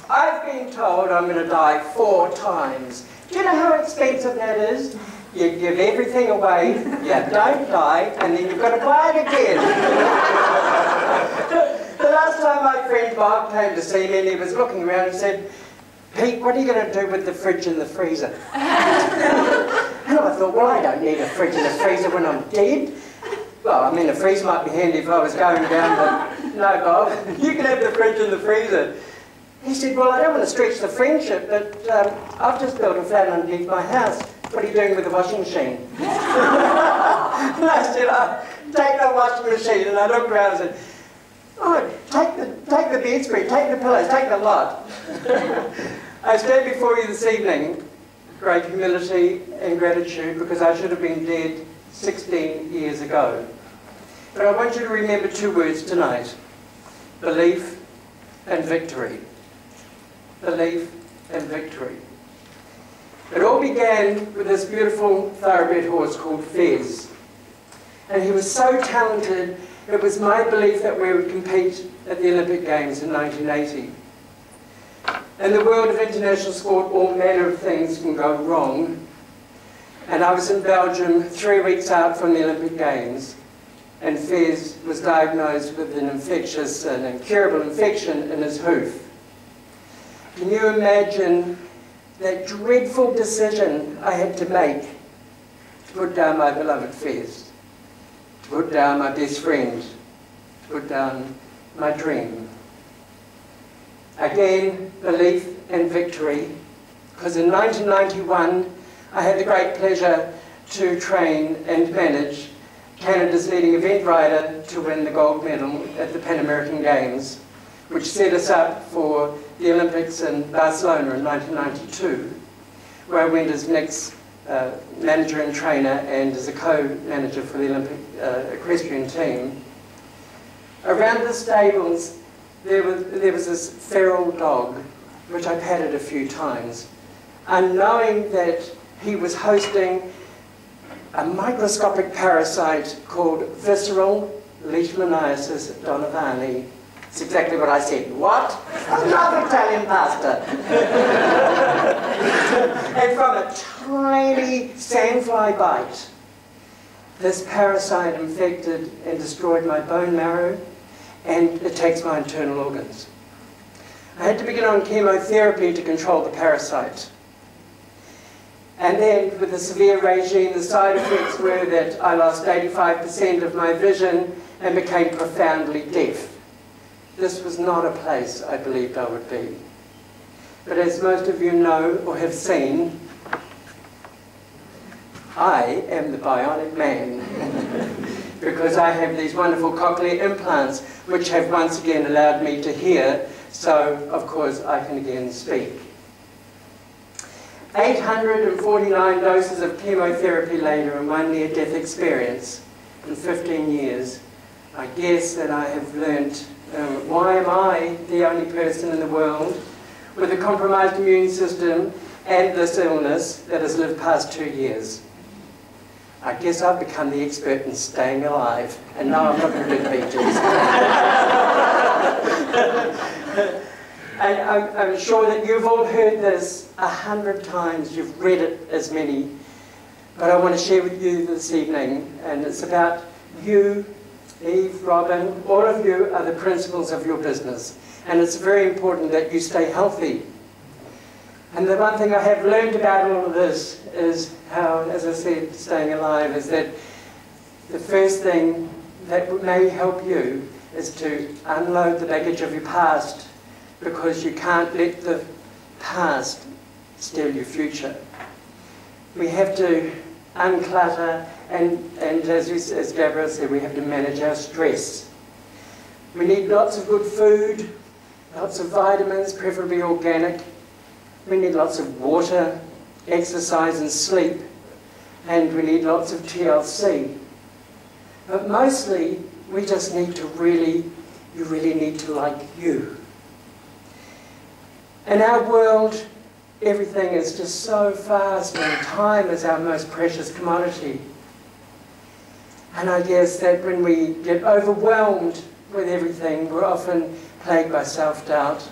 I've been told I'm going to die 4 times. Do you know how expensive that is? You give everything away, you don't die, and then you've got to buy it again. The last time my friend Bob came to see me, and he was looking around and said, "Pete, what are you going to do with the fridge and the freezer?" And I thought, well, I don't need a fridge and a freezer when I'm dead. Well, I mean, the freezer might be handy if I was going down, but no, Bob, you can have the fridge and the freezer. He said, well, I don't want to stretch the friendship, but I've just built a flat underneath my house. What are you doing with the washing machine? And I said, oh, take the washing machine. And I looked around and said, oh, take the bedspread, take the pillows, take the lot. I stand before you this evening, great humility and gratitude, because I should have been dead 16 years ago. But I want you to remember 2 words tonight: belief and victory. Belief and victory. It all began with this beautiful thoroughbred horse called Fez. And he was so talented, it was my belief that we would compete at the Olympic Games in 1980. In the world of international sport, all manner of things can go wrong. And I was in Belgium 3 weeks out from the Olympic Games, and Fez was diagnosed with an incurable infection in his hoof. Can you imagine that dreadful decision I had to make to put down my beloved Fez, to put down my best friend, to put down my dream? Again, belief and victory, because in 1991 I had the great pleasure to train and manage Canada's leading event rider to win the gold medal at the Pan American Games, which set us up for the Olympics in Barcelona in 1992, where I went as Nick's manager and trainer and as a co-manager for the Olympic equestrian team. Around the stables, there was this feral dog, which I patted a few times, unknowing that he was hosting a microscopic parasite called visceral leishmaniasis donovani. It's exactly what I said. What? I love Italian pasta. And from a tiny sandfly bite, this parasite infected and destroyed my bone marrow and attacks my internal organs. I had to begin on chemotherapy to control the parasite. And then, with a severe regime, the side effects were that I lost 85% of my vision and became profoundly deaf. This was not a place I believed I would be. But as most of you know or have seen, I am the bionic man. Because I have these wonderful cochlear implants which have once again allowed me to hear, so of course I can again speak. 849 doses of chemotherapy later and 1 near-death experience in 15 years, I guess that I have learnt why am I the only person in the world with a compromised immune system and this illness that has lived past 2 years. I guess I've become the expert in staying alive, and now I'm looking at beaches. And I'm sure that you've all heard this 100 times, you've read it as many, but I want to share with you this evening, and it's about you, Eve, Robin, all of you are the principals of your business, and it's very important that you stay healthy. And the one thing I have learned about all of this is how, as I said, staying alive, is that the first thing that may help you is to unload the baggage of your past, because you can't let the past steal your future. We have to unclutter, and as Gabrielle said, we have to manage our stress. We need lots of good food, lots of vitamins, preferably organic. We need lots of water, exercise and sleep, and we need lots of TLC. But mostly, we just need to you really need to like you. In our world, everything is just so fast, and time is our most precious commodity. And I guess that when we get overwhelmed with everything, we're often plagued by self-doubt.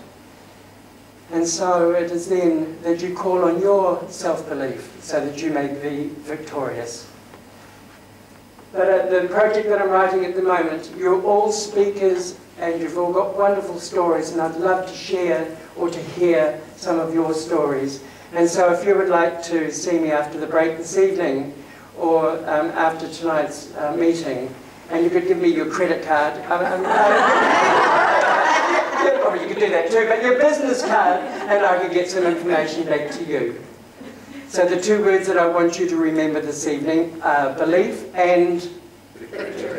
And so it is then that you call on your self-belief so that you may be victorious. But the project that I'm writing at the moment, you're all speakers and you've all got wonderful stories, and I'd love to share or to hear some of your stories. And so if you would like to see me after the break this evening or after tonight's meeting, and you could give me your credit card. Probably you could do that too, but your business card, and I could get some information back to you. So the two words that I want you to remember this evening are belief and victory.